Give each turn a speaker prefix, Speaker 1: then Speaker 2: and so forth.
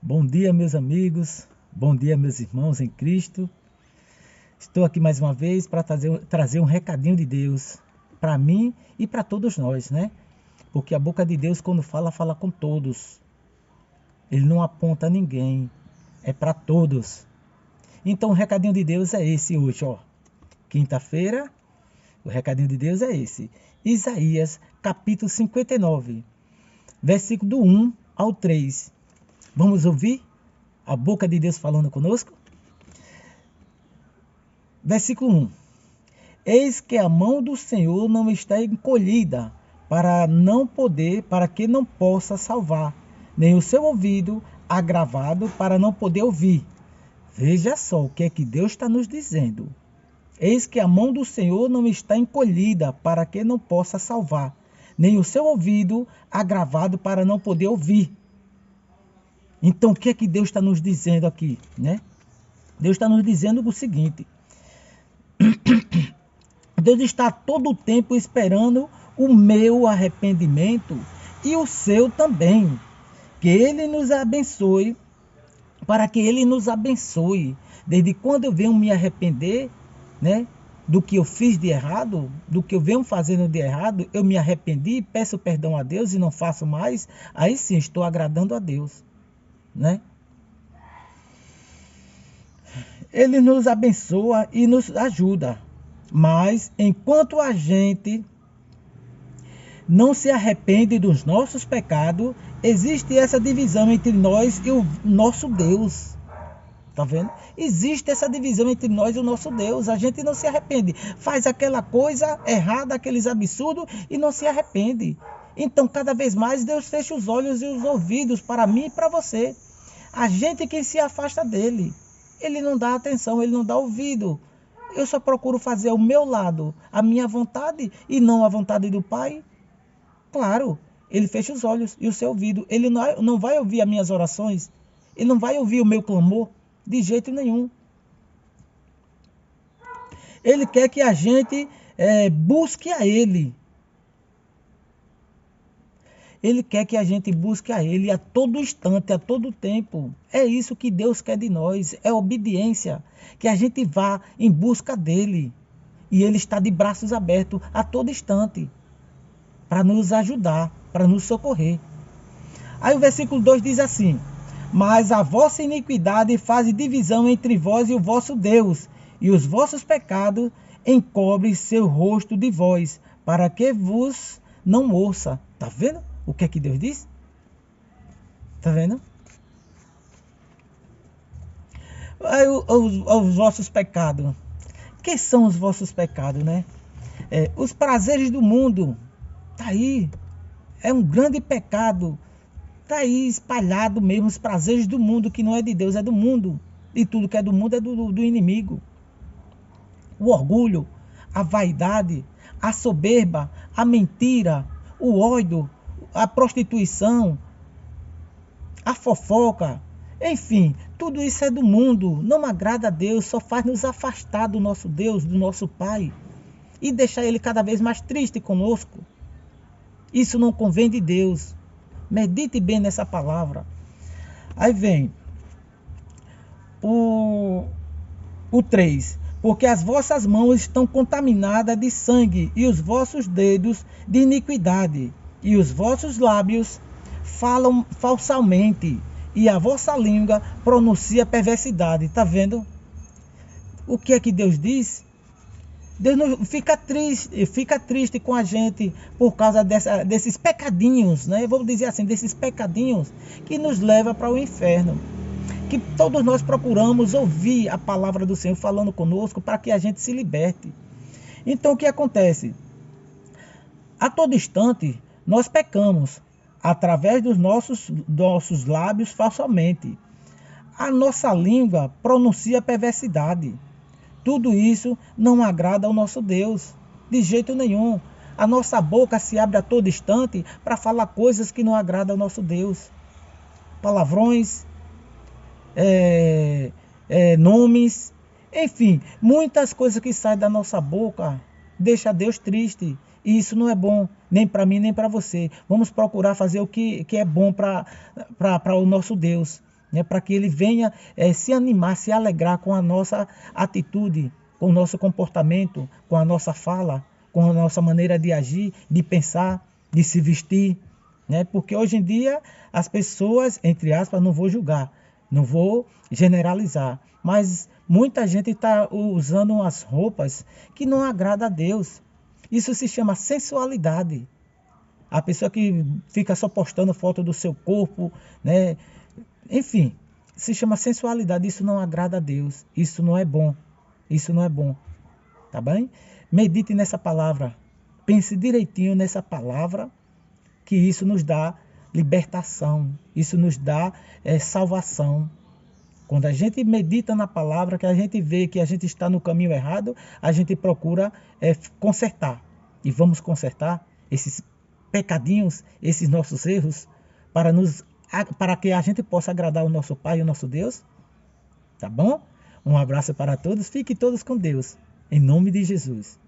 Speaker 1: Bom dia, meus amigos. Bom dia, meus irmãos em Cristo. Estou aqui mais uma vez para trazer um recadinho de Deus para mim e para todos nós, né? Porque a boca de Deus, quando fala, fala com todos. Ele não aponta a ninguém, é para todos. Então, o recadinho de Deus é esse hoje, ó. Quinta-feira, o recadinho de Deus é esse. Isaías, capítulo 59, versículo do 1 ao 3. Vamos ouvir a boca de Deus falando conosco? Versículo 1. Eis que a mão do Senhor não está encolhida para que não possa salvar, nem o seu ouvido agravado para não poder ouvir. Veja só o que é que Deus está nos dizendo. Eis que a mão do Senhor não está encolhida para que não possa salvar, nem o seu ouvido agravado para não poder ouvir. Então, o que é que Deus está nos dizendo aqui, né? Deus está nos dizendo o seguinte. Deus está todo o tempo esperando o meu arrependimento e o seu também. Que Ele nos abençoe, para que Ele nos abençoe. Desde quando eu venho me arrepender, né? Do que eu fiz de errado, do que eu venho fazendo de errado, eu me arrependi, peço perdão a Deus e não faço mais, aí sim estou agradando a Deus. Né? Ele nos abençoa e nos ajuda, mas enquanto a gente não se arrepende dos nossos pecados, existe essa divisão entre nós e o nosso Deus. Tá vendo? Existe essa divisão entre nós e o nosso Deus. A gente não se arrepende, faz aquela coisa errada, aqueles absurdos e não se arrepende. Então, cada vez mais, Deus fecha os olhos e os ouvidos para mim e para você. A gente é quem se afasta dele. Ele não dá atenção, ele não dá ouvido. Eu só procuro fazer o meu lado, a minha vontade e não a vontade do Pai. Claro, ele fecha os olhos e o seu ouvido. Ele não vai ouvir as minhas orações. Ele não vai ouvir o meu clamor de jeito nenhum. Ele quer que a gente busque a ele. Ele quer que a gente busque a Ele a todo instante, a todo tempo. É isso que Deus quer de nós, é obediência. Que a gente vá em busca dEle. E Ele está de braços abertos a todo instante. Para nos ajudar, para nos socorrer. Aí o versículo 2 diz assim. Mas a vossa iniquidade faz divisão entre vós e o vosso Deus. E os vossos pecados encobrem seu rosto de vós, para que vos não ouça. Está vendo? O que é que Deus diz? Tá vendo? Aí, os vossos pecados. Que são os vossos pecados, né? Os prazeres do mundo. Tá aí. É um grande pecado. Tá aí espalhado mesmo os prazeres do mundo, que não é de Deus, é do mundo. E tudo que é do mundo é do inimigo. O orgulho, a vaidade, a soberba, a mentira, o ódio, a prostituição, a fofoca, enfim, tudo isso é do mundo, não agrada a Deus, só faz nos afastar do nosso Deus, do nosso Pai, e deixar Ele cada vez mais triste conosco. Isso não convém de Deus. Medite bem nessa palavra. Aí vem o 3. Porque as vossas mãos estão contaminadas de sangue, e os vossos dedos de iniquidade. E os vossos lábios falam falsamente, e a vossa língua pronuncia perversidade. Está vendo? O que é que Deus diz? Deus não fica triste com a gente por causa desses pecadinhos, né? Vamos dizer assim, desses pecadinhos que nos levam para o inferno. Que todos nós procuramos ouvir a palavra do Senhor falando conosco para que a gente se liberte. Então o que acontece? A todo instante nós pecamos através dos nossos lábios falsamente. A nossa língua pronuncia perversidade. Tudo isso não agrada ao nosso Deus, de jeito nenhum. A nossa boca se abre a todo instante para falar coisas que não agradam ao nosso Deus. Palavrões, nomes, enfim, muitas coisas que saem da nossa boca deixa Deus triste. E isso não é bom, nem para mim, nem para você. Vamos procurar fazer o que é bom para o nosso Deus, né, para que ele venha se animar, se alegrar com a nossa atitude, com o nosso comportamento, com a nossa fala, com a nossa maneira de agir, de pensar, de se vestir, né? Porque hoje em dia as pessoas, entre aspas, não vou julgar, não vou generalizar, mas muita gente está usando umas roupas que não agrada a Deus. Isso se chama sensualidade. A pessoa que fica só postando foto do seu corpo, né? Enfim, se chama sensualidade. Isso não agrada a Deus. Isso não é bom. Isso não é bom. Tá bem? Medite nessa palavra. Pense direitinho nessa palavra, que isso nos dá libertação. Isso nos dá salvação. Quando a gente medita na palavra, que a gente vê que a gente está no caminho errado, a gente procura consertar. E vamos consertar esses pecadinhos, esses nossos erros, para que a gente possa agradar o nosso Pai e o nosso Deus. Tá bom? Um abraço para todos. Fiquem todos com Deus. Em nome de Jesus.